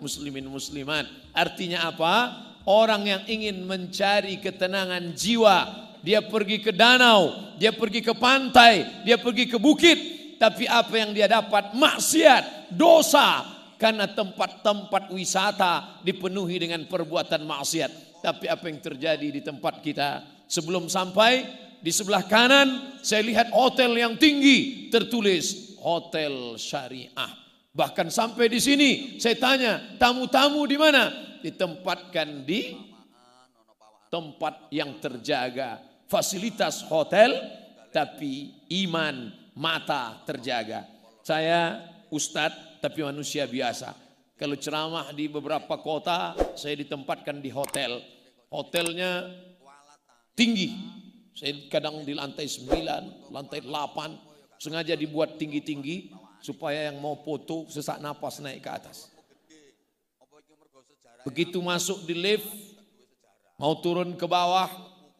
muslimin muslimat. Artinya apa? Orang yang ingin mencari ketenangan jiwa, dia pergi ke danau, dia pergi ke pantai, dia pergi ke bukit, tapi apa yang dia dapat? Maksiat, dosa, karena tempat-tempat wisata dipenuhi dengan perbuatan maksiat. Tapi apa yang terjadi di tempat kita? Sebelum sampai di sebelah kanan saya lihat hotel yang tinggi tertulis hotel syariah. Bahkan sampai di sini saya tanya, tamu-tamu di mana? Ditempatkan di tempat yang terjaga. Fasilitas hotel tapi iman mata terjaga. Saya ustadz tapi manusia biasa. Kalau ceramah di beberapa kota saya ditempatkan di hotel. Hotelnya tinggi. Saya kadang di lantai 9, lantai 8. Sengaja dibuat tinggi-tinggi supaya yang mau foto sesak napas naik ke atas. Begitu masuk di lift, mau turun ke bawah,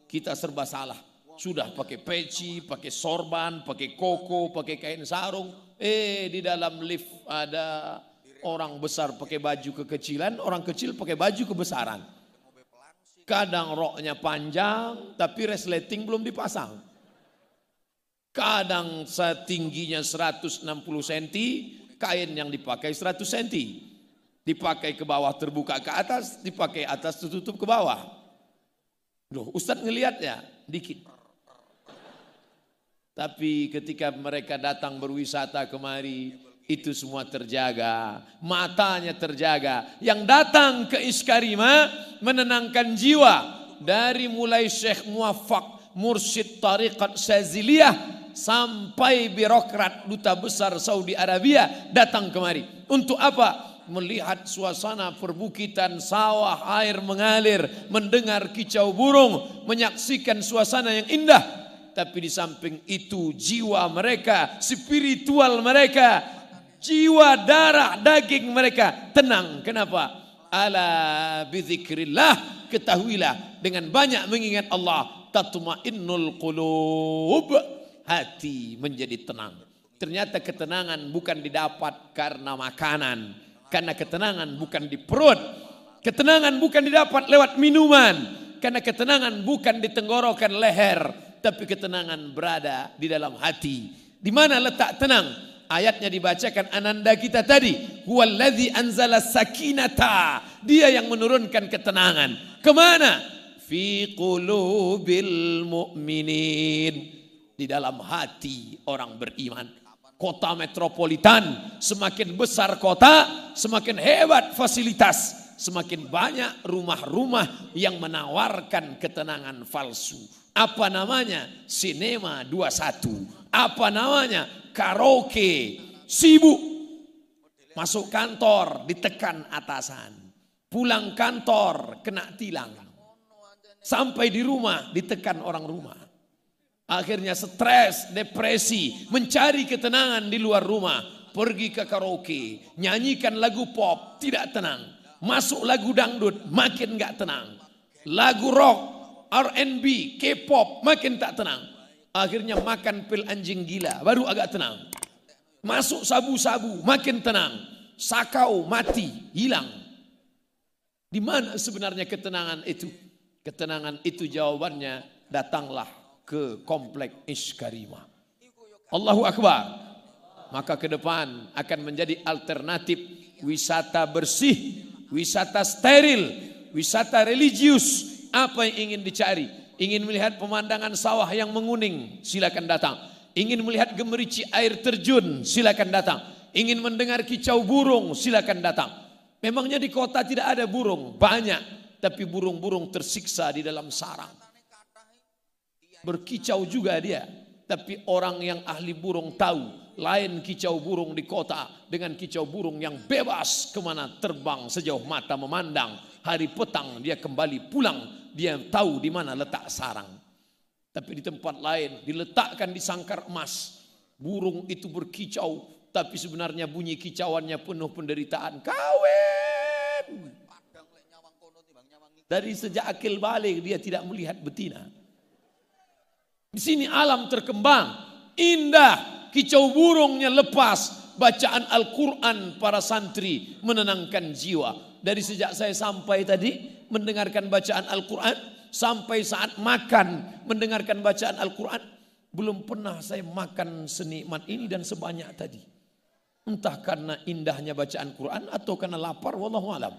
kita serba salah. Sudah pakai peci, pakai sorban, pakai koko, pakai kain sarung. Di dalam lift ada orang besar pakai baju kekecilan, orang kecil pakai baju kebesaran. Kadang roknya panjang, tapi resleting belum dipasang. Kadang setingginya 160 cm, kain yang dipakai 100 cm. Dipakai ke bawah terbuka ke atas, dipakai atas tertutup ke bawah. Loh, Ustadz ngelihatnya dikit. Tapi ketika mereka datang berwisata kemari, itu semua terjaga, matanya terjaga. Yang datang ke Iskarima menenangkan jiwa. Dari mulai Syekh Muwaffaq, mursyid tariqat Syaziliyah, sampai birokrat duta besar Saudi Arabia datang kemari. Untuk apa? Melihat suasana perbukitan, sawah, air mengalir, mendengar kicau burung, menyaksikan suasana yang indah. Tapi di samping itu jiwa mereka, spiritual mereka, jiwa darah daging mereka tenang. Kenapa? Ala bizikrillah, ketahuilah dengan banyak mengingat Allah tatmainnul qulub, hati menjadi tenang. Ternyata ketenangan bukan didapat karena makanan, karena ketenangan bukan di perut, ketenangan bukan didapat lewat minuman, karena ketenangan bukan di tenggorokan leher, tapi ketenangan berada di dalam hati. Di mana letak tenang? Ayatnya dibacakan ananda kita tadi. Huwallazi anzala sakinata. Dia yang menurunkan ketenangan. Kemana? Fi qulubil mu'minin. Di dalam hati orang beriman. Kota metropolitan, semakin besar kota, semakin hebat fasilitas. Semakin banyak rumah-rumah yang menawarkan ketenangan palsu. Apa namanya? Sinema 21. Apa namanya? Karaoke. Sibuk. Masuk kantor ditekan atasan. Pulang kantor kena tilang. Sampai di rumah ditekan orang rumah. Akhirnya stres, depresi, mencari ketenangan di luar rumah. Pergi ke karaoke, nyanyikan lagu pop, tidak tenang. Masuk lagu dangdut, makin gak tenang. Lagu rock, R&B, K-pop, makin tak tenang. Akhirnya makan pil anjing gila, baru agak tenang. Masuk sabu-sabu, makin tenang. Sakau, mati, hilang. Di mana sebenarnya ketenangan itu? Ketenangan itu jawabannya, datanglah ke komplek Iskarima. Allahu Akbar. Maka ke depan akan menjadi alternatif wisata bersih, wisata steril, wisata religius. Apa yang ingin dicari? Ingin melihat pemandangan sawah yang menguning, silakan datang. Ingin melihat gemerici air terjun, silakan datang. Ingin mendengar kicau burung, silakan datang. Memangnya di kota tidak ada burung? Banyak. Tapi burung-burung tersiksa di dalam sarang. Berkicau juga dia. Tapi orang yang ahli burung tahu. Lain kicau burung di kota dengan kicau burung yang bebas kemana terbang sejauh mata memandang. Hari petang dia kembali pulang. Dia tahu di mana letak sarang. Tapi di tempat lain diletakkan di sangkar emas. Burung itu berkicau. Tapi sebenarnya bunyi kicauannya penuh penderitaan. Kawin. Dari sejak akil balik dia tidak melihat betina. Di sini alam terkembang, indah, kicau burungnya lepas, bacaan Al-Quran para santri menenangkan jiwa. Dari sejak saya sampai tadi mendengarkan bacaan Al-Quran, sampai saat makan mendengarkan bacaan Al-Quran, belum pernah saya makan senikmat ini dan sebanyak tadi. Entah karena indahnya bacaan Quran atau karena lapar, wallahu alam.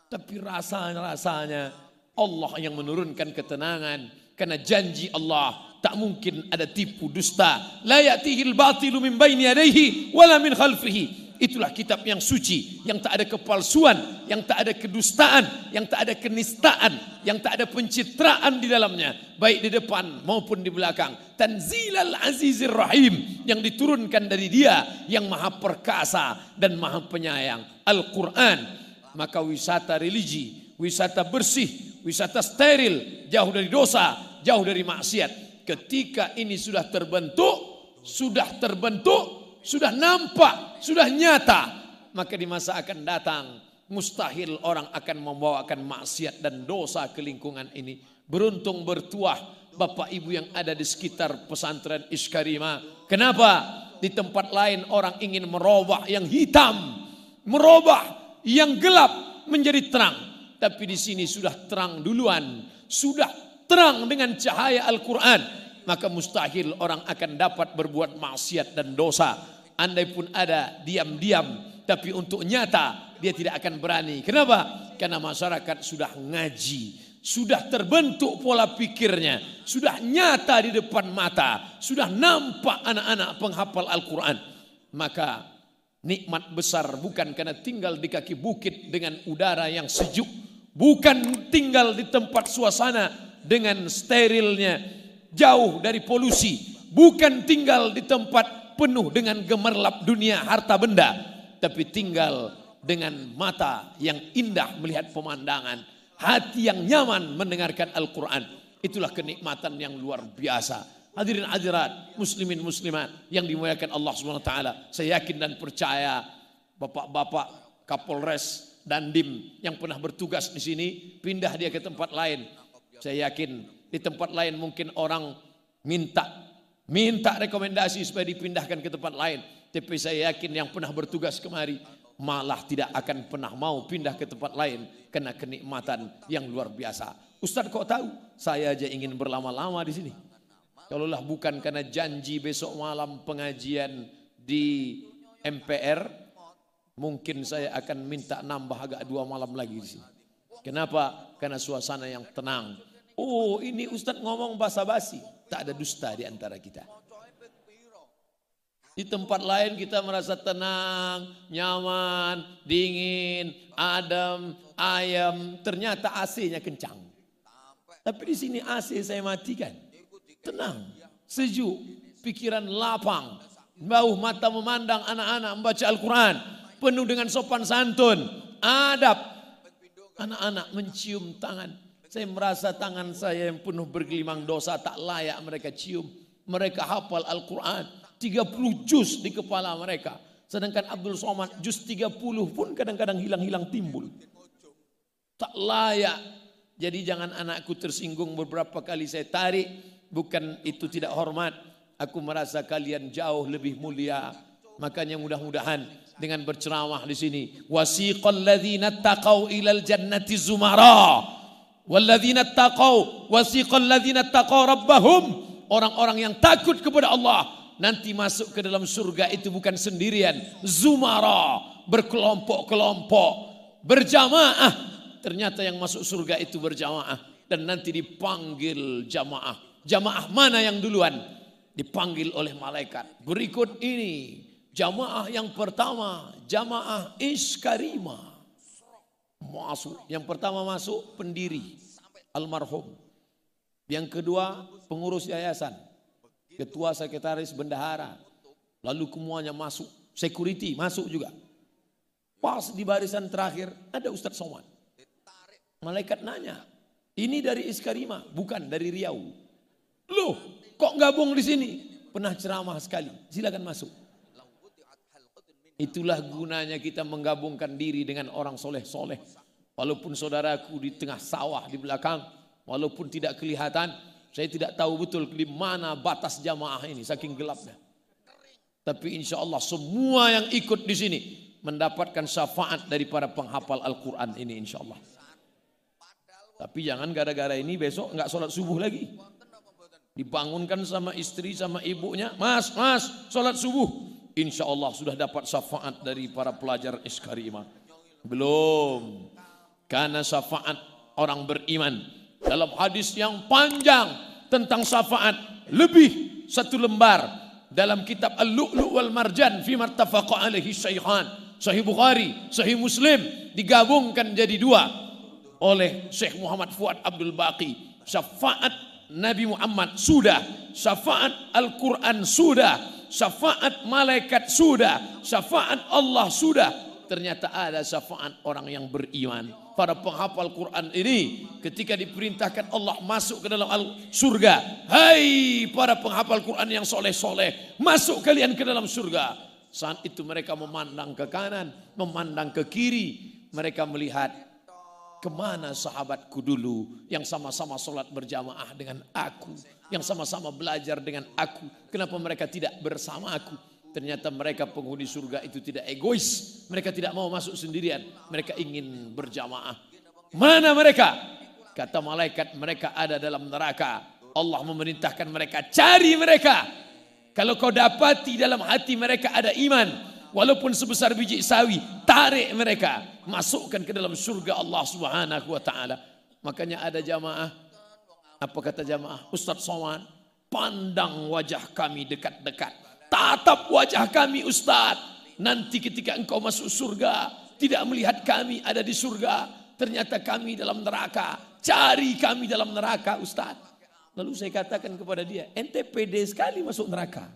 Tapi rasanya Allah yang menurunkan ketenangan, karena janji Allah tak mungkin ada tipu dusta. La ya'tihil batilu min baini yadayhi wala min khalfihi. Itulah kitab yang suci, yang tak ada kepalsuan, yang tak ada kedustaan, yang tak ada kenistaan, yang tak ada pencitraan di dalamnya, baik di depan maupun di belakang. Tanzilal Azizir Rahim, yang diturunkan dari Dia yang Maha Perkasa dan Maha Penyayang, Al-Quran. Maka wisata religi, wisata bersih, wisata steril, jauh dari dosa, jauh dari maksiat. Ketika ini sudah terbentuk, sudah nampak, sudah nyata, maka di masa akan datang mustahil orang akan membawakan maksiat dan dosa ke lingkungan ini. Beruntung bertuah Bapak Ibu yang ada di sekitar pesantren Iskarima. Kenapa? Di tempat lain orang ingin merubah yang hitam, merubah yang gelap menjadi terang. Tapi di sini sudah terang duluan, sudah terang dengan cahaya Al-Quran. Maka mustahil orang akan dapat berbuat maksiat dan dosa. Andai pun ada diam-diam, tapi untuk nyata dia tidak akan berani. Kenapa? Karena masyarakat sudah ngaji, sudah terbentuk pola pikirnya, sudah nyata di depan mata, sudah nampak anak-anak penghafal Al-Quran. Maka nikmat besar bukan karena tinggal di kaki bukit dengan udara yang sejuk, bukan tinggal di tempat suasana dengan sterilnya, jauh dari polusi, bukan tinggal di tempat penuh dengan gemerlap dunia harta benda, tapi tinggal dengan mata yang indah melihat pemandangan, hati yang nyaman mendengarkan Al-Quran. Itulah kenikmatan yang luar biasa. Hadirin hadirat, muslimin muslimat yang dimuliakan Allah Subhanahu wa taala. Saya yakin dan percaya bapak-bapak Kapolres Dandim yang pernah bertugas di sini pindah dia ke tempat lain. Saya yakin di tempat lain mungkin orang minta rekomendasi supaya dipindahkan ke tempat lain. Tapi saya yakin yang pernah bertugas kemari malah tidak akan pernah mau pindah ke tempat lain karena kenikmatan yang luar biasa. Ustaz kok tahu? Saya aja ingin berlama-lama di sini. Kalaulah bukan karena janji besok malam pengajian di MPR, mungkin saya akan minta nambah agak 2 malam lagi di sini. Kenapa? Karena suasana yang tenang. Oh, ini Ustaz ngomong basa-basi. Tak ada dusta di antara kita. Di tempat lain kita merasa tenang, nyaman, dingin, adem, ayam. Ternyata AC-nya kencang. Tapi di sini AC saya matikan. Tenang, sejuk, pikiran lapang, bauh mata memandang anak-anak membaca Al-Quran, penuh dengan sopan santun, adab. Anak-anak mencium tangan. Saya merasa tangan saya yang penuh bergelimang dosa tak layak mereka cium. Mereka hafal Al-Quran 30 juz di kepala mereka. Sedangkan Abdul Somad juz 30 pun kadang-kadang hilang-hilang timbul. Tak layak. Jadi jangan anakku tersinggung, beberapa kali saya tarik. Bukan itu tidak hormat. Aku merasa kalian jauh lebih mulia. Makanya mudah-mudahan dengan berceramah di sini. Wasiqal ladzina taqau ilal jannati zumara. Walladzina taqau wasiqal ladzina taqau rabbahum, orang-orang yang takut kepada Allah nanti masuk ke dalam surga itu bukan sendirian, zumara, berkelompok-kelompok, berjamaah. Ternyata yang masuk surga itu berjamaah dan nanti dipanggil jamaah. Jamaah mana yang duluan? Dipanggil oleh malaikat. Berikut ini jamaah yang pertama, jamaah Iskarima. Masuk. Yang pertama masuk pendiri almarhum. Yang kedua pengurus yayasan, ketua sekretaris bendahara. Lalu semuanya masuk. Security masuk juga. Pas di barisan terakhir ada Ustadz Somad. Malaikat nanya, ini dari Iskarima, bukan dari Riau. Loh, kok gabung di sini? Pernah ceramah sekali. Silakan masuk. Itulah gunanya kita menggabungkan diri dengan orang soleh-soleh. Walaupun saudaraku di tengah sawah di belakang, walaupun tidak kelihatan, saya tidak tahu betul di mana batas jamaah ini, saking gelapnya. Tapi insya Allah semua yang ikut di sini mendapatkan syafaat dari para penghafal Al-Quran ini insya Allah. Tapi jangan gara-gara ini besok nggak sholat subuh lagi. Dibangunkan sama istri sama ibunya, mas sholat subuh. Insya Allah sudah dapat syafaat dari para pelajar Iskarimah. Belum. Karena syafaat orang beriman. Dalam hadis yang panjang tentang syafaat lebih 1 lembar. Dalam kitab Al-Lu'lu' wal Marjan fi martafaqa alaihi syaikhan, Sahih Bukhari, Sahih Muslim, digabungkan jadi 2 oleh Syekh Muhammad Fuad Abdul Baqi. Syafaat Nabi Muhammad sudah, syafaat Al-Quran sudah, syafaat malaikat sudah, syafaat Allah sudah. Ternyata ada syafaat orang yang beriman. Para penghafal Quran ini ketika diperintahkan Allah masuk ke dalam surga. Hai para penghafal Quran yang soleh-soleh, masuk kalian ke dalam surga. Saat itu mereka memandang ke kanan, memandang ke kiri. Mereka melihat kemana sahabatku dulu yang sama-sama sholat berjamaah dengan aku, yang sama-sama belajar dengan aku. Kenapa mereka tidak bersama aku? Ternyata mereka penghuni surga itu tidak egois. Mereka tidak mau masuk sendirian. Mereka ingin berjamaah. Mana mereka? Kata malaikat, mereka ada dalam neraka. Allah memerintahkan mereka, cari mereka. Kalau kau dapati dalam hati mereka ada iman, walaupun sebesar biji sawi, tarik mereka, masukkan ke dalam surga Allah Subhanahu wa taala. Makanya ada jamaah. Apa kata jamaah? Ustaz Somad, pandang wajah kami dekat-dekat. Tatap wajah kami Ustaz. Nanti ketika engkau masuk surga, tidak melihat kami ada di surga. Ternyata kami dalam neraka. Cari kami dalam neraka Ustaz. Lalu saya katakan kepada dia, ente pede sekali masuk neraka.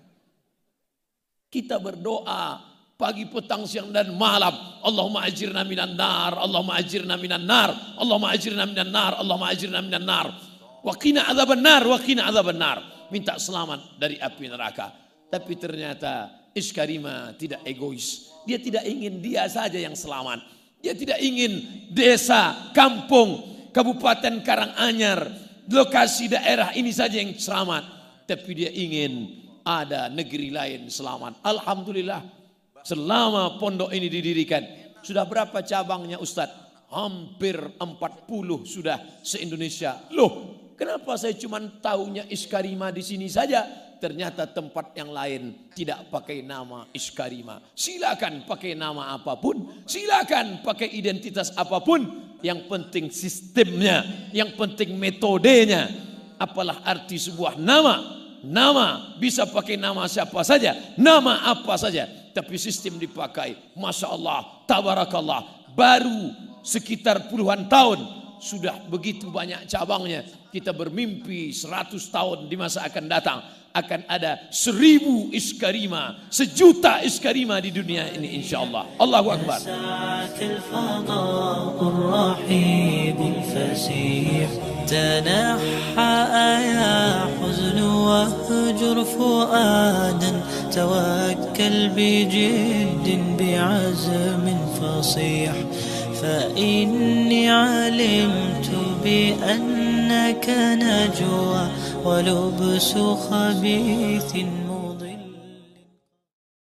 Kita berdoa pagi, petang, siang dan malam. Allahumma ajirna minan nar, Allahumma ajirna minan nar, Allahumma ajirna minan nar, Allahumma ajirna minan nar. Wa qina adzaban nar, wa qina adzaban nar. Minta selamat dari api neraka. Tapi ternyata Iskarimah tidak egois. Dia tidak ingin dia saja yang selamat. Dia tidak ingin desa, kampung, kabupaten Karanganyar, lokasi daerah ini saja yang selamat. Tapi dia ingin ada negeri lain selamat. Alhamdulillah selama pondok ini didirikan. Sudah berapa cabangnya Ustadz? Hampir 40 sudah se-Indonesia. Loh, kenapa saya cuma tahunya Iskarimah di sini saja? Ternyata tempat yang lain tidak pakai nama Iskarimah. Silakan pakai nama apapun, silakan pakai identitas apapun. Yang penting sistemnya, yang penting metodenya. Apalah arti sebuah nama? Nama bisa pakai nama siapa saja, nama apa saja. Tapi sistem dipakai, Masya Allah, Tabarakallah. Baru sekitar puluhan tahun sudah begitu banyak cabangnya. Kita bermimpi 100 tahun di masa akan datang akan ada 1000 Iskarimah, 1.000.000 Iskarimah di dunia ini insyaallah. Allahu Akbar. تنحى يا حزن واهجر فؤادا توكل بجد بعزم فصيح فإني علمت بأنك نجوى ولبس خبيث مضل